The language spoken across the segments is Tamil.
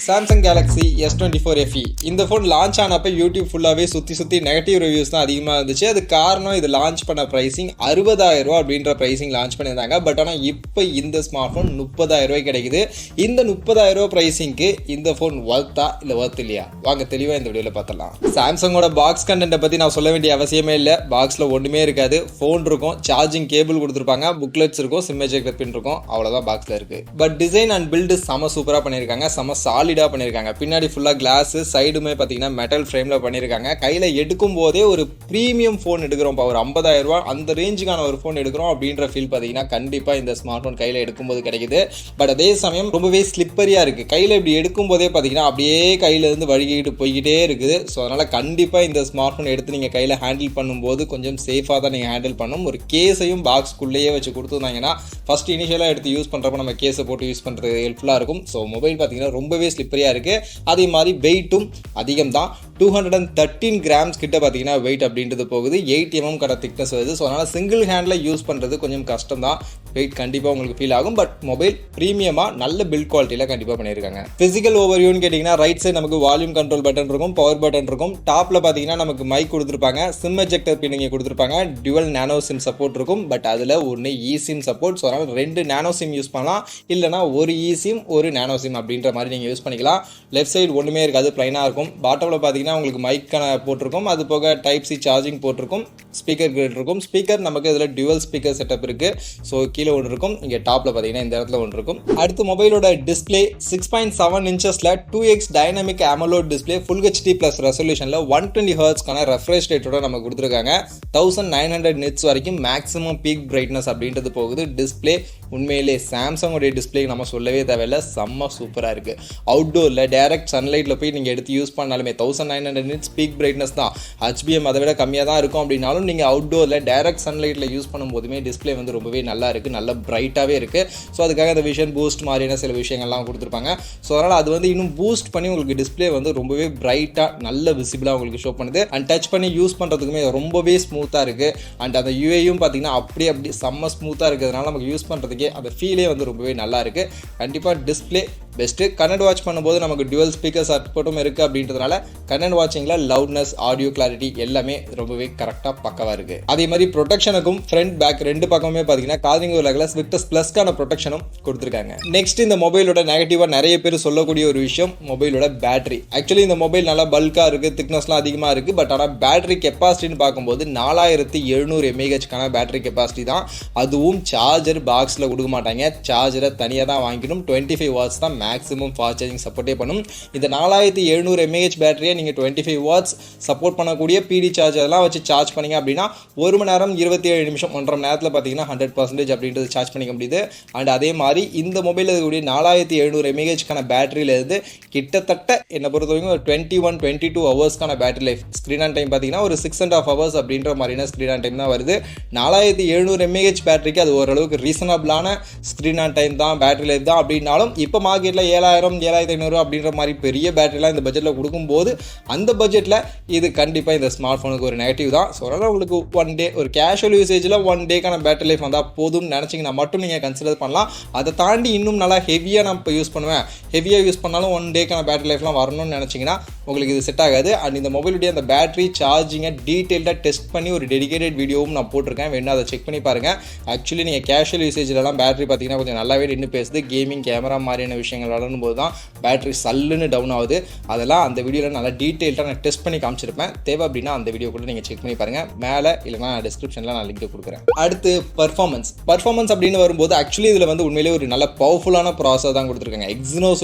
சாம்சங் கேலக்ஸி S24 FE இந்த ஃபோன் லான்ச் ஆனப்போ யூடியூப் ஃபுல்லாகவே சுற்றி நெகட்டிவ் ரிவ்யூஸ் தான் அதிகமாக இருந்துச்சு. அது காரணம் இது லான்ச் பண்ண ப்ரைஸிங் 60,000 ரூபா அப்படின்ற ப்ரைஸிங் லான்ச் பண்ணியிருந்தாங்க. பட் ஆனால் இப்போ இந்த ஸ்மார்ட் ஃபோன் 30,000 ரூபாய்க்கு கிடைக்குது. இந்த 30,000 ரூபா ப்ரைஸிங்க்கு இந்த ஃபோன் ஒர்த்தா இல்லை ஒர்த் இல்லையா? வாங்க தெளிவாக இந்த வீடியோவில் பார்த்துடலாம். சாம்சங்கோட பாக்ஸ் கண்டென்ட்டை பற்றி நான் சொல்ல வேண்டிய அவசியமே இல்லை. பாக்ஸில் ஒன்றுமே இருக்காது. ஃபோன் இருக்கும், சார்ஜிங் கேபிள் கொடுத்துருப்பாங்க, புக்லெட்ஸ் இருக்கும், சிம் எஜெக்டர் பின் இருக்கும், அவ்வளோதான் பாக்ஸில் இருக்குது. பட் டிசைன் அண்ட் பில்டு செம சூப்பராக பண்ணியிருக்காங்க, செம சாலிடாக பண்ணியிருக்காங்க. பின்னாடி ஃபுல்லாக கிளாஸ், சைடுமே பார்த்தீங்கன்னா மெட்டல் ஃப்ரேமில் பண்ணியிருக்காங்க. கையில் எடுக்கும் போதே ஒரு ப்ரீமியம் ஃபோன் எடுக்கிறோம், ஒரு 50,000 ரூபா அந்த ரேஞ்சுக்கான ஒரு ஃபோன் எடுக்கிறோம் அப்படின்ற ஃபீல் பார்த்தீங்கன்னா கண்டிப்பாக இந்த ஸ்மார்ட் ஃபோன் கையில் எடுக்கும்போது கிடைக்குது. பட் அதே சமயம் ரொம்பவே ஸ்லிப்பரியாக இருக்குது. கையில் இப்படி எடுக்கும் போதே பார்த்தீங்கன்னா அப்படியே கையிலேருந்து வழுகிட்டு போய்கிட்டே இருக்குது. ஸோ அதனால் கண்டிப்பாக இந்த ஸ்மார்ட் ஃபோன் எடுத்து நீங்கள் கையில் ஹேண்டில் பண்ணும்போது கொஞ்சம் சேஃபாக தான் நீங்கள் ஹேண்டில் பண்ணணும். ஒரு கேஸையும் பாக்ஸ்க்குள்ளேயே வச்சு கொடுத்துருந்தாங்கன்னா ஃபஸ்ட் இனிஷியலாக எடுத்து யூஸ் பண்ணுறப்ப நம்ம கேஸை போட்டு யூஸ் பண்ணுறது ஹெல்ப்ஃபுல்லாக இருக்கும். ஸோ மொபைல் பார்த்தீங்கன்னா ரொம்பவே ஸ்லிப்பரியாக இருக்குது. அதே மாதிரி வெயிட்டும் அதிகம் தான். 213 கிராம்ஸ் கிட்ட பார்த்தீங்கன்னா வெயிட் அப்படின்றது போகுது. 8 mm கடை திக்னஸ் வருது. ஸோ அதனால் சிங்கிள் ஹேண்டில் யூஸ் பண்ணுறது கொஞ்சம் கஷ்டம் தான். வெயிட் கண்டிப்பாக உங்களுக்கு ஃபீல் ஆகும். பட் மொபைல் ப்ரீமியமாக நல்ல பில்ட் குவாலிட்டியில் கண்டிப்பாக பண்ணியிருக்காங்க. ஃபிசிக்கல் ஓவர்வியூன்னு கேட்டிங்கன்னா ரைட் சைடு நமக்கு வால்யூம் கண்ட்ரோல் பட்டன் இருக்கும், பவர் பட்டன் இருக்கும். டாப்பில் பார்த்தீங்கன்னா நமக்கு மைக் கொடுத்துருப்பாங்க, சிம் எஜெக்டர் பின் இங்கே கொடுத்துருப்பாங்க, டுவல் நானோ சிம் சப்போர்ட் இருக்கும். பட் அதில் ஒன்று இசிம் சப்போர்ட். ஸோ அதனால் 2 நானோ சிம் யூஸ் பண்ணலாம், இல்லைனா ஒரு இசிம் ஒரு நானோ சிம் அப்படின்ற மாதிரி நீங்கள் யூஸ் பண்ணிக்கலாம். லெஃப்ட் சைடு ஒன்றுமே இருக்காது, ப்ளைனாக இருக்கும். பாட்டமில் பார்த்தீங்கன்னா உங்களுக்கு மைக்கான போட்டிருக்கும், அது போக டைப் சி சார்ஜிங் போட்டிருக்கும், ஸ்பீக்கர் கிரேட் இருக்கும். ஸ்பீக்கர் நமக்கு இதில் டுவல் ஸ்பீக்கர் செட்டப் இருக்குது. ஸோ கீழே ஒன்று இருக்கும், இங்கே டாப்பில் பார்த்தீங்கன்னா இந்த இடத்துல ஒன்று இருக்கும். அடுத்து மொபைலோட டிஸ்பிளே 6.7 இன்ச்சஸில் 2x dynamic AMOLED display, full HD plus ரெசல்யூஷனில் 120 ஹெர்ட்ஸ்க்கான ரெஃப்ரெஷ் ரேட்டோட நம்ம கொடுத்துருக்காங்க. 1900 நிட்ஸ் வரைக்கும் மேக்ஸிமம் பீக் பிரைட்னஸ் அப்படின்றது போகுது. டிஸ்பிளே உண்மையிலே சாம்சங்கோடைய டிஸ்பிளே நம்ம சொல்லவே தேவையில்லை, செம்ம சூப்பராக இருக்குது. அவுட்டோரில் டைரக்ட் சன்லைட்டில் போய் நீங்கள் எடுத்து யூஸ் பண்ணாலுமே 1900 நிட்ஸ் பீக் பிரைட்னஸ் தான். HBM அதை விட கம்மியாக தான் இருக்கும். அப்படின்னாலும் நீங்கள் அவுட்டோரில் டைரக்ட் சன்லைட்டில் யூஸ் பண்ணும்போதுமே டிஸ்பிளே வந்து ரொம்பவே நல்லா இருக்குது, நல்ல பிரைட்டாகவே இருக்குது. ஸோ அதுக்காக அந்த விஷன் பூஸ்ட் மாதிரியான சில விஷயங்கள்லாம் கொடுத்துருப்பாங்க. ஸோ அதனால் அது வந்து இன்னும் பூஸ்ட் பண்ணி உங்களுக்கு டிஸ்பிளே வந்து ரொம்பவே பிரைட்டாக நல்ல விசிபிளாக உங்களுக்கு ஷோ பண்ணுது. அண்ட் டச் பண்ணி யூஸ் பண்ணுறதுக்குமே ரொம்பவே ஸ்மூத்தாக இருக்குது. அண்ட் அந்த யூஏயும் பார்த்தீங்கன்னா அப்படி செம்ம ஸ்மூத்தாக இருக்கிறதுனால நமக்கு யூஸ் பண்ணுறதுக்கே அந்த ஃபீலே வந்து ரொம்பவே நல்லா இருக்குது. கண்டிப்பாக டிஸ்பிளே பெஸ்ட்டு. கனெக்ட் வாட்ச் பண்ணும்போது நமக்கு டுவல் ஸ்பீக்கர் சப்போர்ட்டும் இருக்குது. அப்படின்றதுனால கனெக்ட் வாட்சிங்கில் லவுட்னஸ், ஆடியோ கிளாரிட்டி எல்லாமே ரொம்பவே கரெக்டாக பக்கவாக இருக்குது. அதே மாதிரி ப்ரொடெக்ஷனுக்கும் ஃப்ரண்ட் பேக் ரெண்டு பக்கமே பார்த்தீங்கன்னா காதிங் கிளாஸ் விக்டஸ் ப்ளஸ்க்கான ப்ரொடெக்ஷனும் கொடுத்துருக்காங்க. நெக்ஸ்ட் இந்த மொபைலோட நெகட்டிவாக நிறைய பேர் சொல்லக்கூடிய ஒரு விஷயம் மொபைலோட பேட்டரி. ஆக்சுவலி இந்த மொபைல் நல்லா பல்காக இருக்குது, திக்னஸ்லாம் அதிகமாக இருக்குது. பட் ஆனால் பேட்டரி கெப்பாசிட்டின்னு பார்க்கும்போது 4700 mAhக்கான பேட்டரி கெப்பாசிட்டி தான். அதுவும் சார்ஜர் பாக்ஸில் கொடுக்க மாட்டாங்க, சார்ஜரை தனியாக தான் வாங்கிக்கணும். 25 watts தான் மேக்ஸிமம் ஃபாஸ்ட் சார்ஜிங் சப்போர்ட்டே பண்ணும். இந்த 4700 mAh பேட்டரியை நீங்கள் 25 watts சப்போர்ட் பண்ணக்கூடிய PD சார்ஜர்லாம் வச்சு சார்ஜ் பண்ணிங்க அப்படின்னா 1 மணி நேரம் 27 நிமிஷம் 1.5 மணி நேரத்தில் பார்த்தீங்கன்னா 100% அப்படின்றது சார்ஜ் பண்ணிக்க முடியுது. அண்ட் அதே மாதிரி இந்த மொபைலில் இருக்கக்கூடிய 4700 mAhக்கான பேட்டரியிலேருந்து கிட்டத்தட்ட என்னை பொறுத்த வரைக்கும் ஒரு 21-22 ஹவர்ஸ்க்கான battery life. Screen on time பார்த்தீங்கன்னா ஒரு 6.5 hours அப்படின்ற மாதிரியான ஸ்க்ரீன் ஆன் டைம் தான் வருது. 4700 mAh பேட்டரிக்கு அது ஓரளவுக்கு ரீசனபிளான ஸ்க்ரீன் ஆன் டைம் தான், பேட்டரி லைஃப் தான். அப்படின்னாலும் இப்போ மார்க்கெட்டில் 7000-7500 அப்படின்ற மாதிரி பெரிய பேட்டரிலாம் இந்த பட்ஜெட்டில் கொடுக்கும்போது அந்த பட்ஜெட்டில் இது கண்டிப்பாக இந்த ஸ்மார்ட் ஃபோனுக்கு ஒரு நெகட்டிவ் தான். ஸோ அதனால் உங்களுக்கு 1 day ஒரு கேஷுவல் யூசேஜில் 1 டேக்கான பேட்டரி லைஃப் வந்தால் போதும்னு நினச்சிங்கன்னா மட்டும் நீங்கள் கன்சிடர் பண்ணலாம். அதை தாண்டி இன்னும் நல்லா ஹெவியாக நான் இப்போ யூஸ் பண்ணுவேன், ஹெவியாக யூஸ் பண்ணாலும் 1 டேக்கான பேட்டரி லைஃப்லாம் வரணும்னு நினச்சிங்கன்னா உங்களுக்கு இது செட் ஆகாது. அண்ட் இந்த மொபைலுடைய அந்த பேட்டரி சார்ஜிங்கை டீட்டெயில்டாக டெஸ்ட் பண்ணி ஒரு டெடிகேட்டட் வீடியோவும் நான் போட்டிருக்கேன், வேணும் அதை செக் பண்ணி பாருங்கள். ஆக்சுவலி நீங்கள் கேஷுவல் யூசேஜ்லலாம் பேட்டரி பார்த்தீங்கன்னா கொஞ்சம் நல்லாவே நின்று பேசுது. கேமிங் கேமரா மாதிரியான விஷயங்கள் விளாடும்போது தான் பேட்டரி சல்லுன்னு டவுன் ஆகுது. அதெல்லாம் அந்த வீடியோவில் நல்லா டீட்டெயில்டாக நான் டெஸ்ட் பண்ணி காமிச்சிருப்பேன். தேவை அப்படின்னா அந்த வீடியோ கூட நீங்கள் செக் பண்ணி பாருங்கள். மேலே இல்லைனா டிஸ்கிரிப்ஷனில் நான் லிங்க் கொடுக்குறேன். அடுத்து பர்ஃபார்மன்ஸ் அப்படின்னு வரும்போது ஆக்சுவலி இதில் வந்து உண்மையிலேயே ஒரு நல்ல பவர்ஃபுல்லான ப்ராசர் தான் கொடுத்துருக்காங்க. Exynos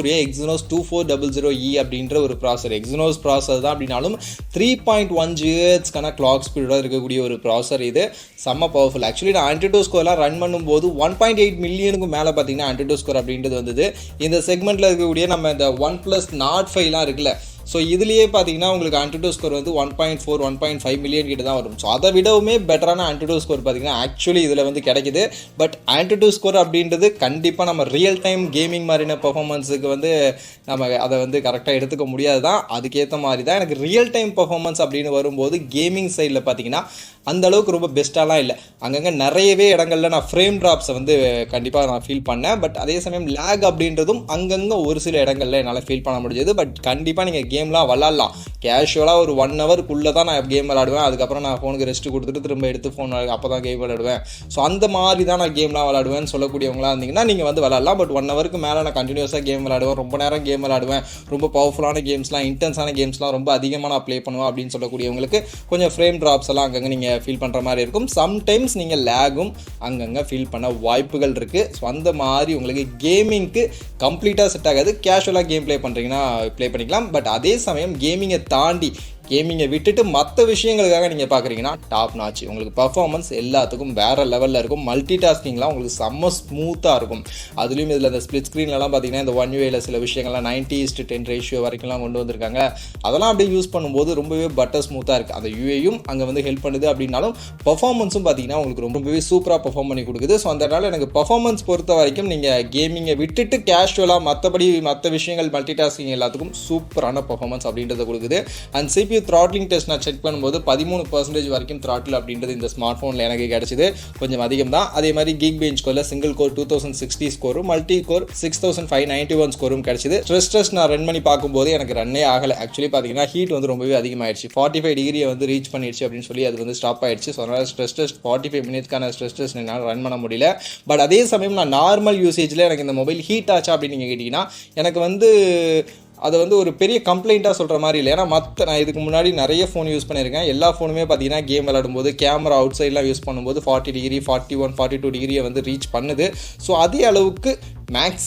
2400E அப்படின்ற ஒரு ப்ராசர். Exynos ப்ராசர் தான் அப்படின்னாலும் 3.1 GHz கிளாக் ஸ்பீடோட இருக்கக்கூடிய ஒரு ப்ராசர். இது செம்ம பவர்ஃபுல். ஆக்சுவலி நான் AnTuTu ஸ்கோர்லாம் ரன் பண்ணும்போது 1.8 மில்லியனுக்கு மேலே பார்த்தீங்கன்னா AnTuTu ஸ்கோர் அப்படின்றது வந்தது. இந்த செக்மெண்ட்டில் இருக்கக்கூடிய நம்ம இந்த OnePlus Nord 5லாம் இருக்குல்ல, ஸோ இதுலேயே பார்த்தீங்கன்னா உங்களுக்கு AnTuTu ஸ்கோர் வந்து 1.5 மில்லியன் கிட்ட தான் வரும். ஸோ அதை விடவுமே பெட்டரான AnTuTu ஸ்கோர் பார்த்தீங்கன்னா ஆக்சுவலி இதில் வந்து கிடைக்குது. பட் AnTuTu ஸ்கோர் அப்படின்றது கண்டிப்பாக நம்ம ரியல் டைம் கேமிங் மாதிரியான பர்ஃபார்மன்ஸுக்கு வந்து நம்ம அதை வந்து கரெக்டாக எடுத்துக்க முடியாது தான். அதுக்கேற்ற மாதிரி தான் எனக்கு ரியல் டைம் பர்ஃபார்மன்ஸ் அப்படின்னு வரும்போது கேமிங் சைடில் பார்த்தீங்கன்னா அந்த அளவுக்கு ரொம்ப பெஸ்ட்டாலாம் இல்லை. அங்கங்கே நிறையவே இடங்களில் நான் ஃப்ரேம் ட்ராப்ஸை வந்து கண்டிப்பாக நான் ஃபீல் பண்ணேன். பட் அதே சமயம் லேக் அப்படின்றதும் அங்கங்கே ஒரு சில இடங்களில் என்னால் ஃபீல் பண்ண முடிஞ்சது. பட் கண்டிப்பாக நீங்கள் கேம்லாம் விளாட்லாம். கேஷுவலாக ஒரு 1 ஹவருக்குள்ளே தான் நான் கேம் விளாடுவேன். அதுக்கப்புறம் நான் ஃபோனுக்கு ரெஸ்ட் கொடுத்துட்டு திரும்ப எடுத்து ஃபோன் அப்போ தான் கேம் விளாடுவேன். ஸோ அந்த மாதிரி தான் நான் கேம்லாம் விளாடுவேன்னு சொல்லக்கூடியவங்களாக இருந்தீங்கன்னா நீங்கள் வந்து விளாட்லாம். பட் 1 ஹவருக்கு மேலே நான் கண்டினியூஸாக கேம் விளாடுவேன், ரொம்ப நேரம் கேம் விளாடுவேன், ரொம்ப பவர்ஃபுல்லான கேம்ஸ்லாம், இன்டென்ஸான கேம்ஸ்லாம் ரொம்ப அதிகமாக நான் ப்ளே பண்ணுவேன் அப்படின்னு சொல்லக்கூடியவங்களுக்கு கொஞ்சம் ஃப்ரேம் ட்ராப்ஸ் எல்லாம் அங்கங்கே நீங்கள் ஃபீல் பண்ணுற மாதிரி இருக்கும். சம்டைம்ஸ் நீங்கள் லேகும் அங்கங்கே ஃபீல் பண்ண வாய்ப்புகள் இருக்குது. ஸோ அந்த மாதிரி உங்களுக்கு கேமிங்க்கு கம்ப்ளீட்டாக செட் ஆகாது. கேஷுவலாக கேம் ப்ளே பண்ணுறீங்கன்னா ப்ளே பண்ணிக்கலாம். பட் அதே சமயம் கேமிங்கை தாண்டி கேமிங்கை விட்டுட்டு மற்ற விஷயங்களுக்காக நீங்கள் பார்க்குறீங்கன்னா டாப் நாச். உங்களுக்கு பர்ஃபார்மன்ஸ் எல்லாத்துக்கும் வேறு லெவலில் இருக்கும். மல்டி டாஸ்கிங்லாம் உங்களுக்கு செம்ம ஸ்மூத்தாக இருக்கும். அதுலேயும் இதில் இந்த ஸ்பிளிட் ஸ்க்ரீன்லாம் பார்த்தீங்கன்னா இந்த 1UIயில் சில விஷயங்கள்லாம் 90:10 ரேஷியோ வரைக்கும்லாம் கொண்டு வந்திருக்காங்க. அதெல்லாம் அப்படியே யூஸ் பண்ணும்போது ரொம்பவே பட்டர் ஸ்மூத்தாக இருக்குது. அந்த யூஏயும் அங்கே வந்து ஹெல்ப் பண்ணுது. அப்படின்னாலும் பர்ஃபார்மன்ஸும் பார்த்தீங்கன்னா உங்களுக்கு ரொம்பவே சூப்பராக பர்ஃபார்ம் பண்ணி கொடுக்குது. ஸோ அதனால் எனக்கு பர்ஃபார்மன்ஸ் பொறுத்த வரைக்கும் நீங்கள் கேமிங்கை விட்டுட்டு கேஷுவலாக மற்ற விஷயங்கள் மல்டி டாஸ்கிங் எல்லாத்துக்கும் சூப்பரான பர்ஃபார்மன்ஸ் அப்படின்றத கொடுக்குது. அண்ட் CPU த்ராட்லிங் டெஸ்ட் நான் செக் பண்ணும்போது 13% வரைக்கும் த்ராட்டில் அப்படின்றது இந்த ஸ்மார்ட் ஃபோனில் எனக்கு கிடச்சிது. கொஞ்சம் அதிகம் தான். அதே மாதிரி Geekbench ஸ்கோரில் சிங்கிள் கோர் 2060 ஸ்கோரும் மல்டி கோர் 6591 ஸ்கோரும் கிடச்சிது. ஸ்ட்ரெஸ் டெஸ்ட் நான் ரன் பண்ணி பார்க்கும்போது எனக்கு ரன்னே ஆகலை. ஆக்சுவலி பார்த்தீங்கன்னா ஹீட் வந்து ரொம்பவே அதிகமாகிடுச்சு. 45 டிகிரியை வந்து ரீச் பண்ணிடுச்சு அப்படின்னு சொல்லி அது வந்து ஸ்டாப் ஆகிடுச்சு. ஸோ அதனால் ஸ்ட்ரெஸ் டெஸ்ட் 45 மினிட்ஸ்க்கான ஸ்ட்ரெஸ் டெஸ்ட் என்னால் ரன் பண்ண முடியல. பட் அதே சமயம் நான் நார்மல் யூசேஜில் எனக்கு இந்த மொபைல் ஹீட் ஆச்சா அப்படின்னு நீங்கள் கேட்டிங்கன்னா எனக்கு வந்து அதை வந்து ஒரு பெரிய கம்ப்ளைண்ட்டாக சொல்கிற மாதிரி இல்லை. ஏன்னா நான் இதுக்கு முன்னாடி நிறைய ஃபோன் யூஸ் பண்ணியிருக்கேன். எல்லா ஃபோனுமே பார்த்தீங்கன்னா கேம் விளாடும்போது கேமரா அவுட் சைட்லாம் யூஸ் பண்ணும்போது 40 டிகிரி 41 42 டிகிரியை வந்து ரீச் பண்ணுது. ஸோ அதே அளவுக்கு மேக்ஸ்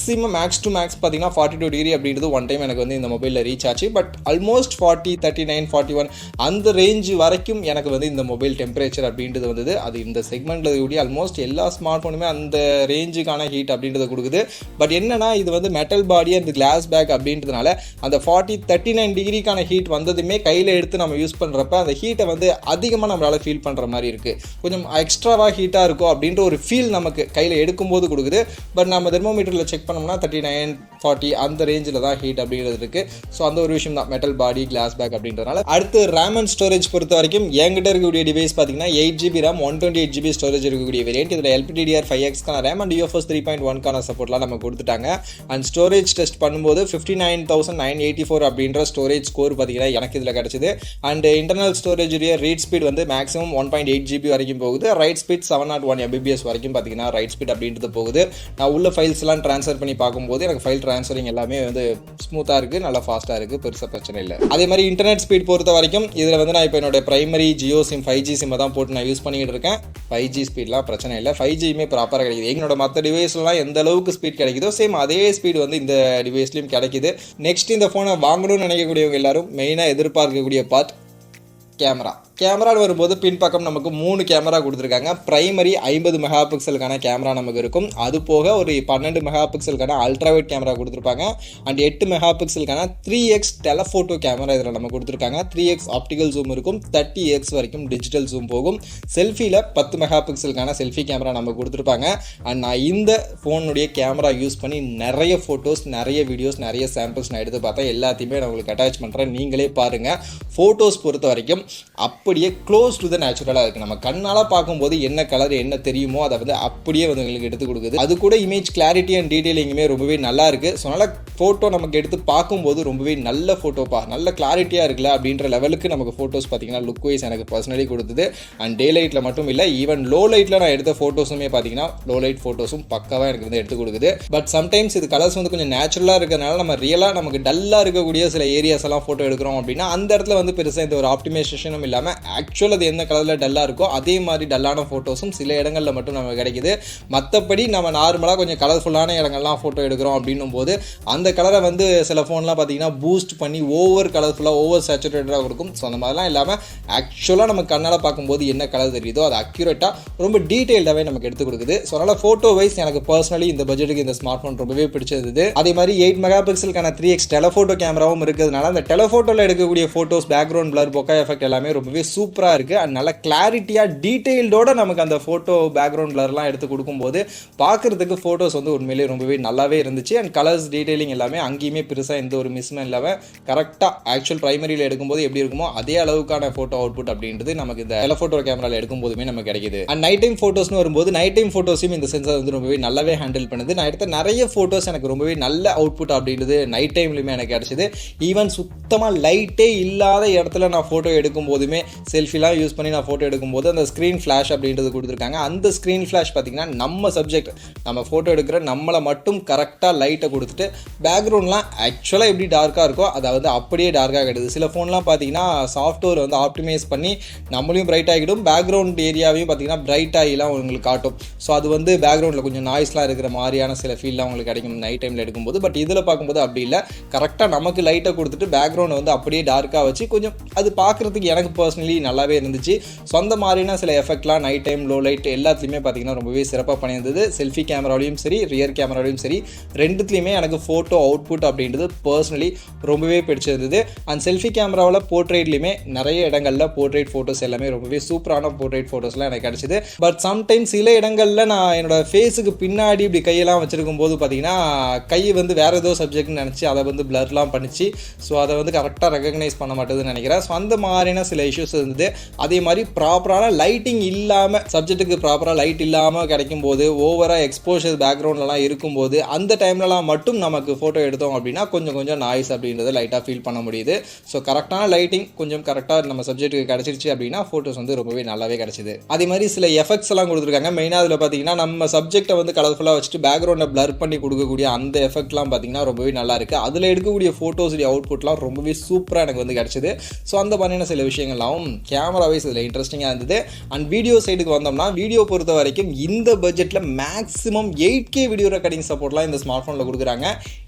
டு மேக்ஸ் பார்த்தீங்கன்னா 42 டிகிரி அப்படின்றது ஒன் டைம் எனக்கு வந்து இந்த மொபைலில் ரீச் ஆச்சு. பட் ஆல்மோஸ்ட் 40 39 41 அந்த ரேஞ்ச் வரைக்கும் எனக்கு வந்து இந்த மொபைல் டெம்பரேச்சர் அப்படின்றது வந்தது. அது இந்த செக்மெண்ட்டில் கூடிய ஆல்மோஸ்ட் எல்லா ஸ்மார்ட் ஃபோனுமே அந்த ரேஞ்சுக்கான ஹீட் அப்படின்றத கொடுக்குது. பட் என்னன்னா இது வந்து metal body and glass back அப்படின்றதுனால அந்த 39 டிகிரிக்கான ஹீட் வந்ததுமே கையில் எடுத்து நம்ம யூஸ் பண்ணுறப்ப அந்த ஹீட்டை வந்து அதிகமாக நம்மளால் ஃபீல் பண்ணுற மாதிரி இருக்குது. கொஞ்சம் எக்ஸ்ட்ராவாக ஹீட்டாக இருக்கும் அப்படின்ற ஒரு ஃபீல் நமக்கு கையில் எடுக்கும்போது கொடுக்குது. பட் நம்ம தெர்மோமீட்டரில் செக் பண்ணோம்னா 39 40 அந்த ரேஞ்சில் தான் ஹீட் அப்படிங்கிறது இருக்குது. ஸோ அந்த ஒரு விஷயம் தான் மெட்டல் பாடி கிளாஸ் பேக் அப்படின்றதுனால. அடுத்து ரேம் அண்ட் ஸ்டோரேஜ் பொறுத்த வரைக்கும் என்கிட்ட இருக்கக்கூடிய டிவைஸ் பார்த்தீங்கன்னா 8GB RAM 128GB ஸ்டோரேஜ் இருக்கக்கூடிய வேரியன்ட். இதில் LPDDR5Xக்கான ரேம் அண்ட் UFS 3.1க்கான சப்போர்ட்லாம் நம்ம கொடுத்துட்டாங்க. அண்ட் ஸ்டோரேஜ் டெஸ்ட் பண்ணும்போது 59,984 அப்படின்ற ஸ்டோரேஜ் ஸ்கோர் பார்த்தீங்கன்னா எனக்கு இதில் கிடச்சிது. அண்ட் இன்டர்னல் ஸ்டோரேஜுடைய ரீட் ஸ்பீட் வந்து மேக்ஸிமம் 1.8GB வரைக்கும் போகுது. ரைட் ஸ்பீட் 701 Mbps வரைக்கும் பார்த்தீங்கன்னா ரைட் ஸ்பீட் அப்படின்றது போகுது. நான் உள்ள ஃபைல்ஸ்லாம் ட்ரான்ஸ்ஃபர் பண்ணி பார்க்கும்போது எனக்கு ஃபைல் ட்ரான்ஸ்ஃபரிங் எல்லாமே வந்து ஸ்மூத்தாக இருக்குது, நல்லா ஃபாஸ்ட்டாக இருக்குது, பெருசாக பிரச்சனை இல்லை. அதே மாதிரி இன்டர்நெட் ஸ்பீட் பொறுத்த வரைக்கும் இதில் வந்து நான் இப்போ என்னோட பிரைமரி ஜியோ சிம் 5G சிம்மை தான் போட்டு நான் யூஸ் பண்ணிக்கிட்டு இருக்கேன். 5G ஸ்பீட்லாம் பிரச்சனை இல்லை, 5Gயுமே ப்ராப்பராக கிடைக்குது. என்னோட மற்ற டிவைஸ்லாம் எந்த அளவுக்கு ஸ்பீட் கிடைக்குதோ சேம் அதே ஸ்பீட் வந்து இந்த டிவைஸ்லையும் கிடைக்குது. நெக்ஸ்ட் இந்த ஃபோனை வாங்கணும்னு நினைக்கக்கூடியவங்க எல்லாரும் மெயினாக எதிர்பார்க்கக்கூடிய பார்ட் கேமரான்னு வரும்போது பின்பக்கம் நமக்கு 3 கேமரா கொடுத்துருக்காங்க. பிரைமரி 50 மெகா பிக்சலுக்கான கேமரா நமக்கு இருக்கும். அது போக ஒரு 12 மெகா பிக்சலுக்கான அல்ட்ராவைட் கேமரா கொடுத்துருப்பாங்க. அண்ட் 8 மெகா பிக்சலுக்கான 3x டெலஃபோட்டோ கேமரா இதில் நம்ம கொடுத்துருக்காங்க. 3x ஆப்டிக்கல் ஜூம் இருக்கும், 30x வரைக்கும் டிஜிட்டல் ஜூம் போகும். செல்ஃபியில் 10 மெகா பிக்சலுக்கான செல்ஃபி கேமரா நம்ம கொடுத்துருப்பாங்க. அண்ட் நான் இந்த ஃபோனுடைய கேமரா யூஸ் பண்ணி நிறைய ஃபோட்டோஸ், நிறைய வீடியோஸ், நிறைய சாம்பிள்ஸ் நான் எடுத்து பார்த்தேன். எல்லாத்தையுமே நான் உங்களுக்கு அட்டாச் பண்ணுறேன், நீங்களே பாருங்கள். ஃபோட்டோஸ் பொறுத்த வரைக்கும் அப்படியே க்ளோஸ் டு த நேச்சுரலாக இருக்குது. நம்ம கண்ணால் பார்க்கும்போது என்ன கலர் என்ன தெரியுமோ அதை வந்து அப்படியே வந்து எங்களுக்கு எடுத்து கொடுக்குது. அது கூட இமேஜ் கிளாரிட்டி அண்ட் டீட்டெயிலிங்குமே ரொம்பவே நல்லா இருக்குது. ஸோ அதனால் ஃபோட்டோ நமக்கு எடுத்து பார்க்கும்போது ரொம்பவே நல்ல ஃபோட்டோப்பா, நல்ல கிளாரிட்டியாக இருக்குல்ல அப்படின்ற லெவலுக்கு நமக்கு ஃபோட்டோஸ் பார்த்தீங்கன்னா லுக் வைஸ் எனக்கு பர்சனலி கொடுத்தது. அண்ட் டே லைட்டில் மட்டும் இல்லை, ஈவன் லோ லைட்டில் நான் எடுத்த ஃபோட்டோஸுமே பார்த்தீங்கன்னா லோ லைட் ஃபோட்டோஸும் பக்காவாக எனக்கு வந்து எடுத்து கொடுக்குது. பட் சம்டைம்ஸ் இது கலர்ஸ் வந்து கொஞ்சம் நேச்சுரலாக இருக்கிறதுனால நம்ம ரியலாக நமக்கு டல்லாக இருக்கக்கூடிய சில ஏரியாஸ் எல்லாம் ஃபோட்டோ எடுக்கிறோம் அப்படின்னா அந்த இடத்துல வந்து பெருசாக இந்த ஒரு ஆப்டிமைசேஷனும் இல்லாமல் ஆக்சுவல் அது என்ன கலரில் டல்லாக இருக்கோ அதே மாதிரி டல்லான ஃபோட்டோஸும் சில இடங்களில் மட்டும் நமக்கு கிடைக்குது. மற்றபடி நம்ம நார்மலாக கொஞ்சம் கலர்ஃபுல்லான இடங்கள்லாம் ஃபோட்டோ எடுக்கிறோம் அப்படின்னும் போது அந்த கலரை வந்து சில ஃபோன்லாம் பார்த்தீங்கன்னா பூஸ்ட் பண்ணி ஓவர் கலர்ஃபுல்லாக ஓவர் சேச்சுரேட்டடாக கொடுக்கும். ஸோ அந்த மாதிரிலாம் இல்லாமல் ஆக்சுவலாக நம்ம கண்ணால் பார்க்கும்போது என்ன கலர் தெரியுதோ அது அக்யூரேட்டாக ரொம்ப டீட்டெயில்டாகவே நமக்கு எடுத்து கொடுக்குது. ஸோ அதனால் ஃபோட்டோ வைஸ் எனக்கு பர்சனலி இந்த பட்ஜெட்டுக்கு இந்த ஸ்மார்ட் ஃபோன் ரொம்பவே பிடிச்சது. அதே மாதிரி 8 மெகா பிக்சலுக்கான 3x டெலஃபோட்டோ கேமராவும் இருக்கிறதுனால அந்த டெலஃபோட்டோவில் எடுக்கக்கூடிய photos background blur bokeh effect எல்லாமே ரொம்பவே சூப்பராக இருக்குது. அண்ட் நல்ல கிளாரிட்டியாக டீட்டெயில்டோட நமக்கு அந்த ஃபோட்டோ பேக்ரவுண்ட் பிளர்லாம் எடுத்து கொடுக்கும்போது பார்க்குறதுக்கு ஃபோட்டோஸ் வந்து உண்மையிலேயே ரொம்பவே நல்லாவே இருந்துச்சு. அண்ட் கலர்ஸ் டீட்டெயிலிங் எல்லாமே அங்கேயுமே பெருசாக எந்த ஒரு மிஸ்மே இல்லாமல் கரெக்டாக ஆக்சுவல் ப்ரைமரியில் எடுக்கும்போது எப்படி இருக்குமோ அதே அளவுக்கான ஃபோட்டோ அவுட்புட் அப்படின்றது நமக்கு இந்த டெலஃபோட்டோ கேமராவில் எடுக்கும்போதுமே நமக்கு கிடைக்குது. அண்ட் நைட் டைம் ஃபோட்டோஸ்னு வரும்போது நைட் டைம் ஃபோட்டோஸையும் இந்த சென்சார் வந்து ரொம்பவே நல்லாவே ஹேண்டில் பண்ணுது. நான் எடுத்த நிறைய ஃபோட்டோஸ் எனக்கு ரொம்பவே நல்ல அவுட்புட் அப்படின்றது நைட் டைம்லையுமே எனக்கு கிடைச்சிது. ஈவன் சுத்தமாக லைட்டே இல்லாத இடத்துல நான் ஃபோட்டோ எடுக்கும் போதுமே செல்ஃபிலாம் யூஸ் பண்ணி நான் ஃபோட்டோ எடுக்கும்போது அந்த ஸ்க்ரீன் ஃப்ளாஷ் அப்படின்றது கொடுத்துருக்காங்க. அந்த ஸ்க்ரீன் ஃப்ளாஷ் பார்த்தீங்கன்னா நம்ம சப்ஜெக்ட் நம்ம ஃபோட்டோ எடுக்கிற நம்மளை மட்டும் கரெக்டாக லைட்டை கொடுத்துட்டு பேக்ரவுண்ட்லாம் ஆக்சுவலாக எப்படி டார்க்காக இருக்கோ அதை வந்து அப்படியே டார்க்காக கிடையாது. சில ஃபோன்லாம் பார்த்தீங்கன்னா சாஃப்ட்வேர் வந்து ஆப்டிமைஸ் பண்ணி நம்மளையும் பிரைட் ஆகிடும், பேக்ரவுண்ட் ஏரியாவையும் பார்த்தீங்கன்னா பிரைட் ஆகிலாம் உங்களுக்கு காட்டும். ஸோ அது வந்து பேக்ரவுண்டில் கொஞ்சம் நாய்ஸ்லாம் இருக்கிற மாதிரியான சில ஃபீல்லாம் உங்களுக்கு கிடைக்கும் நைட் டைமில் எடுக்கும்போது. பட் இதில் பார்க்கும்போது அப்படி இல்லை, கரெக்டாக நமக்கு லைட்டை கொடுத்துட்டு பேக்ரவுண்டை வந்து அப்படியே டார்க்காக வச்சு கொஞ்சம் அது பார்க்குறதுக்கு எனக்கு பர்சனலி நல்லாவே இருந்துச்சு. ஸோ அந்த மாதிரியான சில எஃபெக்ட்லாம் நைட் டைம் லோ லைட் எல்லாத்துலேயுமே பார்த்தீங்கன்னா ரொம்பவே சிறப்பாக பண்ணியிருந்தது. செல்ஃபி கேமராலையும் சரி ரியர் கேமராலையும் சரி ரெண்டுத்துலேயுமே எனக்கு ஃபோட்டோ அவுட்புட் அப்படின்றது பர்சனலி ரொம்பவே பிடிச்சிருந்தது. அண்ட் செல்ஃபி கேமராவில் போர்ட்ரேட்லையுமே நிறைய இடங்களில் போர்ட்ரேட் ஃபோட்டோஸ் எல்லாமே ரொம்பவே சூப்பரான போர்ட்ரேட் ஃபோட்டோஸ்லாம் எனக்கு கிடச்சிது. பட் சம்டைம்ஸ் சில இடங்களில் நான் என்னோட ஃபேஸுக்கு பின்னாடி இப்படி கையெல்லாம் வச்சுருக்கும் போது பார்த்தீங்கன்னா கை வந்து வேறு ஏதோ சப்ஜெக்ட்னு நினச்சி அதை வந்து பிளர்லாம் பண்ணிச்சு. ஸோ அதை வந்து கரெக்டாக ரெகக்னைஸ் பண்ண மாட்டேதுன்னு நினைக்கிறேன். ஸோ அந்த மாதிரியான சில இஷ்யூஸ் இருந்தது. அதே மாதிரி ப்ராப்பரான லைட்டிங் இல்லாமல் சப்ஜெக்ட்டுக்கு ப்ராப்பராக லைட் இல்லாமல் கிடைக்கும் போது ஓவராக எக்ஸ்போஷர் பேக்ரவுண்ட்லாம் இருக்கும்போது அந்த டைம்லலாம் மட்டும் நமக்கு ஃபோட்டோ எடுத்தோம் அப்படின்னா கொஞ்சம் நாய்ஸ் அப்படின்றத லைட்டாக ஃபீல் பண்ண முடியுது. ஸோ கரெக்டான லைட்டிங் கொஞ்சம் கரெக்டாக நம்ம சப்ஜெக்ட்டுக்கு கிடச்சிருச்சு அப்படின்னா ஃபோட்டோஸ் வந்து ரொம்பவே நல்லாவே கிடச்சிது. அதே மாதிரி சில எஃபெக்ட்ஸ் எல்லாம் கொடுத்துருக்காங்க. மெயினாக அதில் பார்த்தீங்கன்னா நம்ம சப்ஜெக்டை வந்து கலர்ஃபுல்லாக வச்சுட்டு பேக்ரவுண்டை பிளர் பண்ணி கொடுக்கக்கூடிய அந்த எஃபெக்ட்லாம் பார்த்தீங்கன்னா ரொம்பவே நல்லா இருக்குது. அதில் எடுக்கக்கூடிய ஃபோட்டோஸுடைய அவுட்புட்லாம் ரொம்பவே சூப்பராக எனக்கு வந்து கிடச்சிது. ஸோ அந்த மாதிரியான சில விஷயங்கள்லாம் கேமரா வைஸ் இதில் இன்ட்ரெஸ்டிங்காக இருந்தது. அண்ட் வீடியோ சைடுக்கு வந்தோம்னா வீடியோ பொறுத்த வரைக்கும் இந்த பட்ஜெட்டில் மேக்ஸிமம் 8K வீடியோ ரெக்கார்டிங் சப்போர்ட்லாம் இந்த ஸ்மார்ட் ஃபோனில் கொடுக்குறாங்க.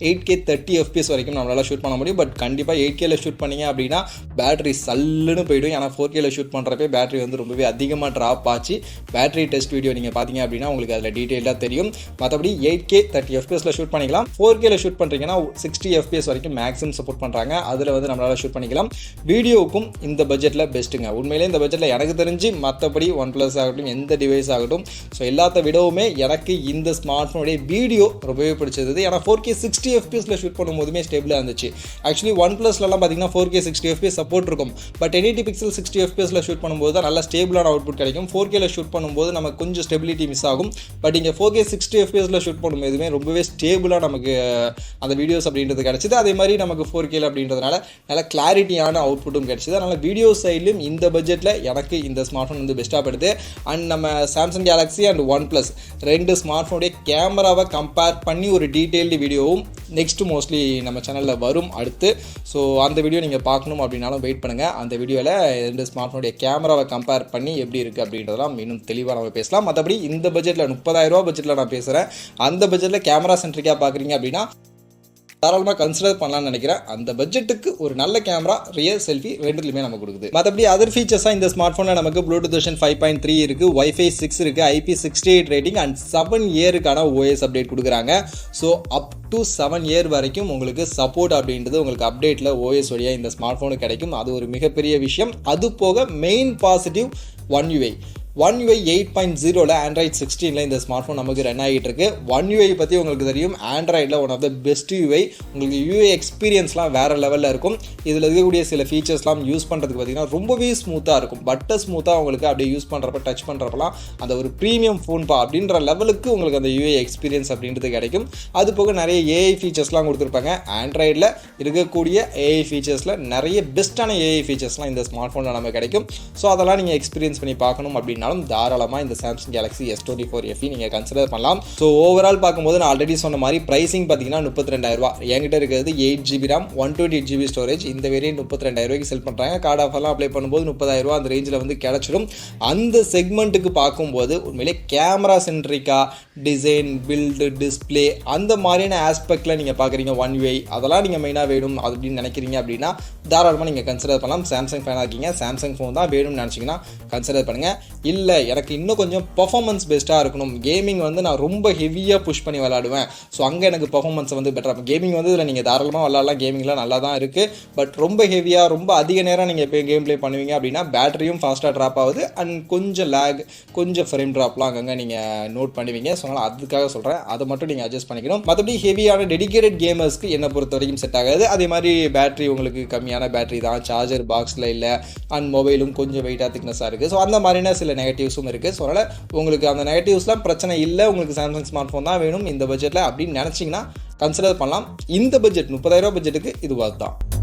8K 30 FPS வரைக்கும் நம்மளால் ஷூட் பண்ண முடியும். பட் கண்டிப்பாக 8Kல ஷூட் பண்ணிங்க அப்படின்னா பேட்டரி சல்லுன்னு போய்டும். ஏன்னா 4Kல ஷூட் பண்ணுறப்பே பேட்டரி வந்து ரொம்பவே அதிகமாக ட்ராப் ஆச்சு. பேட்டரி டெஸ்ட் வீடியோ நீங்கள் பார்த்தீங்க அப்படின்னா உங்களுக்கு அதில் டீட்டெயிலாக தெரியும். மற்றபடி 8K 30 FPSல ஷூட் பண்ணிக்கலாம். 4Kல ஷூட் பண்ணுறீங்கன்னா 60 FPS வரைக்கும் மேக்ஸிமம் சப்போர்ட் பண்ணுறாங்க. அதில் வந்து நம்மளால் ஷூட் பண்ணிக்கலாம். வீடியோவுக்கும் இந்த பட்ஜெட்டில் பெஸ்ட்டுங்க. உண்மையிலே இந்த பட்ஜெட்டில் எனக்கு தெரிஞ்சு மற்றபடி OnePlus ஆகட்டும் எந்த டிவைஸ் ஆகட்டும் ஸோ எல்லாத்த விடவுமே எனக்கு இந்த ஸ்மார்ட் ஃபோனுடைய வீடியோ ரொம்பவே பிடிச்சது. ஏன்னா 4K 60 FPSல ஷூட் பண்ணும்போதுமே ஸ்டேபிளாக இருந்துச்சு. ஆக்சுவலி OnePlusலலாம் பார்த்தீங்கன்னா 4K 60 FPS சப்போர்ட் இருக்கும். பட் 1080 பிக்சல் 60 FPSல ஷூட் பண்ணும்போது தான் நல்ல ஸ்டேபிளான அவுட்புட் கிடைக்கும். 4Kல ஷூட் பண்ணும்போது நமக்கு கொஞ்சம் ஸ்டெபிலிட்டி மிஸ் ஆகும். பட் இங்கே 4K 60 FPSல ஷூட் பண்ணும்போதுமே ரொம்பவே ஸ்டேபிளாக நமக்கு அந்த வீடியோஸ் அப்படின்றது கிடச்சிது. அதே மாதிரி நமக்கு 4Kல அப்படின்றதுனால நல்ல கிளாரிட்டியான அவுட்புட்டும் கிடச்சிது. அதனால் வீடியோ சைட்லையும் இந்த பட்ஜெட்டில் எனக்கு இந்த ஸ்மார்ட் ஃபோன் வந்து பெஸ்ட்டாக படுது. அண்ட் நம்ம சாம்சங் கேலக்ஸி அண்ட் OnePlus ரெண்டு ஸ்மார்ட் ஃபோனுடைய கேமராவை கம்பேர் பண்ணி ஒரு டீட்டெயில்டு வீடியோவும் நெக்ஸ்ட்டு மோஸ்ட்லி நம்ம சேனலில் வரும் அடுத்து. ஸோ அந்த வீடியோ நீங்கள் பார்க்கணும் அப்படின்னாலும் வெயிட் பண்ணுங்கள். அந்த வீடியோவில் ரெண்டு ஸ்மார்ட் ஃபோனுடைய கேமராவை கம்பேர் பண்ணி எப்படி இருக்குது அப்படின்றதெல்லாம் இன்னும் தெளிவாக நம்ம பேசலாம். மற்றபடி இந்த பட்ஜெட்டில் 30,000 பட்ஜெட்டில் நான் பேசுகிறேன். அந்த பட்ஜெட்டில் கேமரா சென்ட்ரிக்காக பார்க்குறீங்க அப்படின்னா தாராளமாக கன்சிடர் பண்ணலாம்னு நினைக்கிறேன். அந்த பட்ஜெட்டுக்கு ஒரு நல்ல கேமரா ரியர் செல்ஃபி ரெண்டுலையுமே நமக்கு கொடுக்குது. மற்றபடி அதர் ஃபீச்சர்ஸாக இந்த ஸ்மார்ட் ஃபோனில் நமக்கு ப்ளூடூத் வெர்ஷன் 5.3 இருக்குது, Wi-Fi 6 இருக்குது, IP68 rating and 7 இயருக்கான OS update கொடுக்குறாங்க. ஸோ அப் டு 7 இயர் வரைக்கும் உங்களுக்கு சப்போர்ட் அப்படின்றது உங்களுக்கு அப்டேட்டில் OS வழியாக இந்த ஸ்மார்ட் ஃபோனுக்கு கிடைக்கும். அது ஒரு மிகப்பெரிய விஷயம். அது போக மெயின் பாசிட்டிவ் One UI 8.0ல ஆண்ட்ராய்ட் 16ல இந்த ஸ்மார்ட் ஃபோன் நமக்கு ரன் ஆகிட்டு இருக்கு. One UI பற்றி உங்களுக்கு தெரியும், ஆண்ட்ராய்டில் one of the best UI. உங்களுக்கு UI எக்ஸ்பீரியன்ஸ்லாம் வேறு லெவலில் இருக்கும். இதில் இருக்கக்கூடிய சில ஃபீச்சர்ஸ்லாம் யூஸ் பண்ணுறதுக்கு பார்த்தீங்கன்னா ரொம்பவே ஸ்மூத்தாக இருக்கும். பட்டர் ஸ்மூத்தாக உங்களுக்கு அப்படியே யூஸ் பண்ணுறப்ப டச் பண்ணுறப்பலாம் அந்த ஒரு ப்ரீமியம் ஃபோன்பா அப்படின்ற லெவலுக்கு உங்களுக்கு அந்த UI எக்ஸ்பீரியன்ஸ் அப்படின்றது கிடைக்கும். அது போக நிறைய AI ஃபீச்சர்ஸ்லாம் கொடுத்துருப்பாங்க. ஆண்ட்ராய்டில் இருக்கக்கூடிய AI ஃபீச்சர்ஸில் நிறைய பெஸ்ட்டான AI ஃபீச்சர்ஸ்லாம் இந்த ஸ்மார்ட் ஃபோனில் நமக்கு கிடைக்கும். ஸோ அதெல்லாம் நீங்கள் எக்ஸ்பீரியன்ஸ் பண்ணி பார்க்கணும் அப்படின்னா தாராளமாக இந்த சாம்சங் கேலக்ஸி S24 FE நீங்கள் கன்சிடர் பண்ணலாம். ஸோ ஓவரால் பார்க்கும்போது நான் ஆல்ரெடி சொன்ன மாதிரி ப்ரைஸிங் பார்த்தீங்கன்னா 32,000. என்கிட்ட இருக்கிறது 8GB RAM 128GB ஸ்டோரேஜ். இந்த வேரியன்ட் 32,000 செல் பண்ணுறாங்க. கார்டு ஆஃபர்லாம் அப்ளை பண்ணும்போது 30,000 அந்த ரேஞ்சில் வந்து கிடச்சிடும். அந்த செக்மெண்ட்டுக்கு பார்க்கும்போது உண்மையிலே கேமரா சென்ட்ரிக்கா டிசைன் பில்டு டிஸ்பிளே அந்த மாதிரியான ஆஸ்பெக்டில் நீங்கள் பார்க்குறீங்க One UI அதெல்லாம் நீங்கள் மெயினாக வேணும் அப்படின்னு நினைக்கிறீங்க அப்படின்னா தாராளமாக நீங்கள் கன்சிடர் பண்ணலாம். சாம்சங் ஃபேனாக இருக்கீங்க, சாம்சங் ஃபோன் தான் வேணும்னு நினச்சிங்கன்னா கன்சிடர் பண்ணுங்கள். இல்லை எனக்கு இன்னும் கொஞ்சம் பர்ஃபார்மன்ஸ் பெஸ்ட்டாக இருக்கணும், கேமிங் வந்து நான் ரொம்ப ஹெவியாக புஷ் பண்ணி விளாடுவேன், ஸோ அங்கே எனக்கு பர்ஃபார்மன்ஸ் வந்து பெட்டராக, கேமிங் வந்து இதில் நீங்கள் தாராளமாக விளாட்லாம், கேமிங்லாம் நல்லா தான் இருக்குது, பட் ரொம்ப ஹெவியாக ரொம்ப அதிக நேரம் நீங்கள் இப்போ கேம் ப்ளே பண்ணுவீங்க அப்படின்னா பேட்டரியும் ஃபாஸ்ட்டாக ட்ராப் ஆகுது அண்ட் கொஞ்சம் லேக், கொஞ்சம் ஃப்ரேம் ட்ராப்லாம் அங்கங்கே நீங்கள் நோட் பண்ணுவீங்க. ஸோ அதனால் அதுக்காக சொல்கிறேன், அதை மட்டும் நீங்கள் அட்ஜஸ்ட் பண்ணிக்கணும். மற்றபடி ஹெவியான டெடிகேட்டட் கேமர்ஸ்க்கு என்னை பொறுத்த வரைக்கும் செட் ஆகாது. அதே மாதிரி பேட்டரி உங்களுக்கு கம்மியான பேட்டரி தான், சார்ஜர் பாக்ஸில் இல்லை, அண்ட் மொபைலும் கொஞ்சம் வெயிட்டாக திக்னஸாக இருக்குது. ஸோ அந்த மாதிரியான சில நெகட்டிவ்ஸும் இருக்குது. ஸோ அதனால் உங்களுக்கு அந்த நெகட்டிவ்ஸ்லாம் பிரச்சனை இல்லை, உங்களுக்கு சாம்சங் ஸ்மார்ட் ஃபோன் தான் வேணும் இந்த பட்ஜெட்டில் அப்படின்னு நினச்சிங்கன்னா கன்சிடர் பண்ணலாம். இந்த பட்ஜெட் 30,000 பட்ஜெட்டுக்கு இதுவாக தான்.